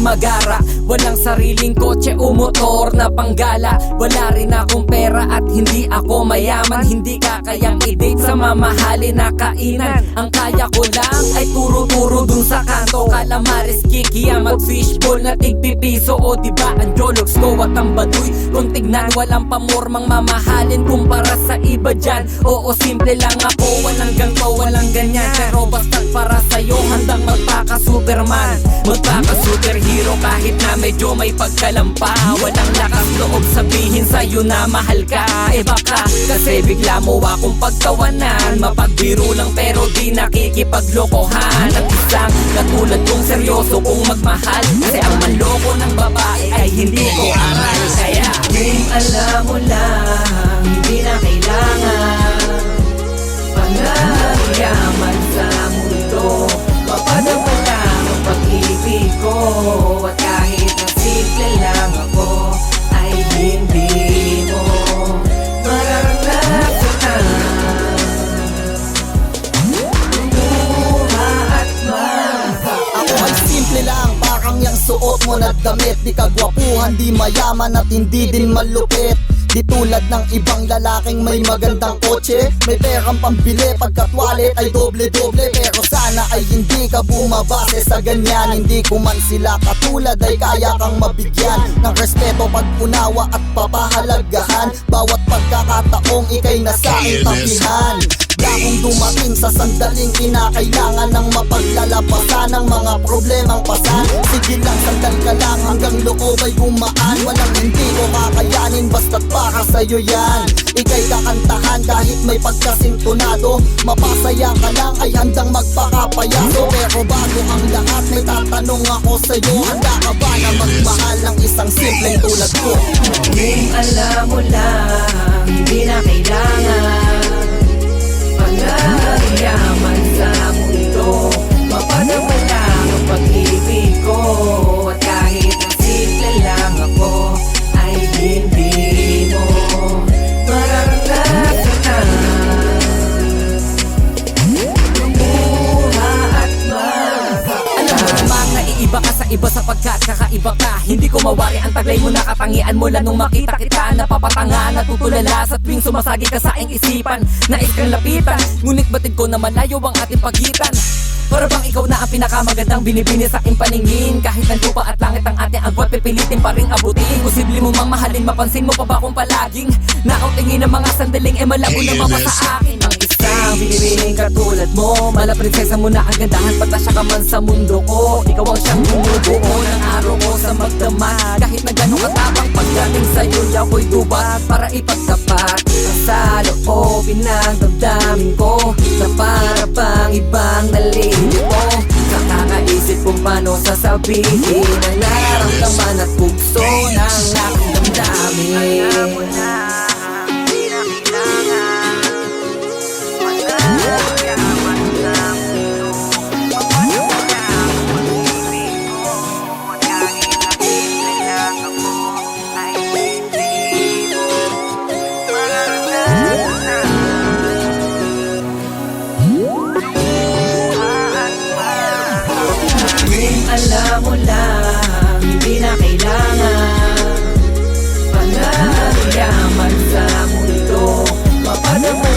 magara. Walang sariling kotse o motor na panggala. Wala rin akong pera at hindi ako mayaman. Hindi kakayang i-date sa mamahalin na kainan. Ang kaya ko lang ay turo-turo dun sa kanto. Calamares, kikiam at fishball na tigpipiso. O diba ang jologs ko at ang baduy kung tignan walang pamormang mamahalin kumpara sa iba dyan. Oo, simple lang ako, walang ganto, walang ganyan. Pero basta't para sa'yo handang magpaka-superman, magpaka-superhero kahit na medyo may pagkalampa. Walang lakas loob sabihin sa'yo na mahal ka. Eh baka kasi bigla mo akong pagtawanan. Mapagbiro lang pero di nakikipaglokohan. Ang isang katulad kong seryoso kong magmahal. Kasi ang manloko ng babae ay hindi ko aral. Kaya kung alam mo lang, hindi na kailangan pangyayaman sa mundo. Mapadama lang ang pag-ibig ko. At kahit na simple lang ako ay hindi mo mararanasan. Lumuha at mahal. Ako ay simple lang, parang yung suot mo na damit. Di kagwapuhan, di mayaman at hindi din malupit. Di tulad ng ibang lalaking may magandang kotse, may perang pambili, pagkat wallet ay doble-doble. Pero sana ay hindi ka bumabase sa ganyan. Hindi ko man sila katulad ay kaya kang mabigyan ng respeto, pag-unawa at papahalagahan. Bawat pagkakataong ikay nasa tapihan. Akong dumating sa sandaling kinakailangan ng mapaglalabasan ng mga problemang pasan. Sige lang, sandal ka lang hanggang loob ay gumaan. Walang hindi ko kakayanin basta't para sa'yo yan. Ika'y kakantahan kahit may pagkasintonado. Mapasaya ka lang ay handang magpakapayaso. Pero bago ang lahat may tatanong ako sa'yo, handa ka ba na magmahal ng isang simpleng tulad ko? Kung alam mo lang, hindi na kailangan pangyayaman sa mundo. Mapadama lang ang pag-ibig ko. At kahit na simple lang ako ay hindi mo mararanasan. Lumuha at mahal. Alam mo naman na iiba ka sa iba sapagkat kakaiba ka. Hindi ko mawari ang taglay mo, nakatangian mo lang nung makita kita. Napapatanga, natutulala sa tuwing sumasagi ka sa iyong isipan. Nais kang lapitan, ngunit batid ko na malayo ang ating pagitan. Para bang ikaw na ang pinakamagandang binibini sa aking paningin. Kahit ng lupa at langit ang ating agwat, pipilitin pa rin abutin. Posible mo mang mahalin, mapansin mo pa ba kung palaging nakatingin ng mga sandaling malabo na mama sa akin. Ang isang binibining katulad mo, mala prinsesa mo na ang gandahan, patasya ka man sa mundo ko. Ikaw ang siyang bumubuo ng araw ko sa magdamag. Kahit na gano'ng katabang, pagdating sa'yo ako'y dubat para ipagtapat ang sa loobin ng damdamin ko. Na para bang ibang nalilito, nakakaisip kung paano sasabihin ang nararamdaman at bugso ng aking damdamin. Alam mo na, hindi na kailangan pangyayaman sa mundo. Mapadama lang ang pag-ibig ko. At kahit na simple lang ako ay hindi mo mararanasan. Kung alam mo lang, hindi na kailangan pangyayaman sa mundo. Mapadama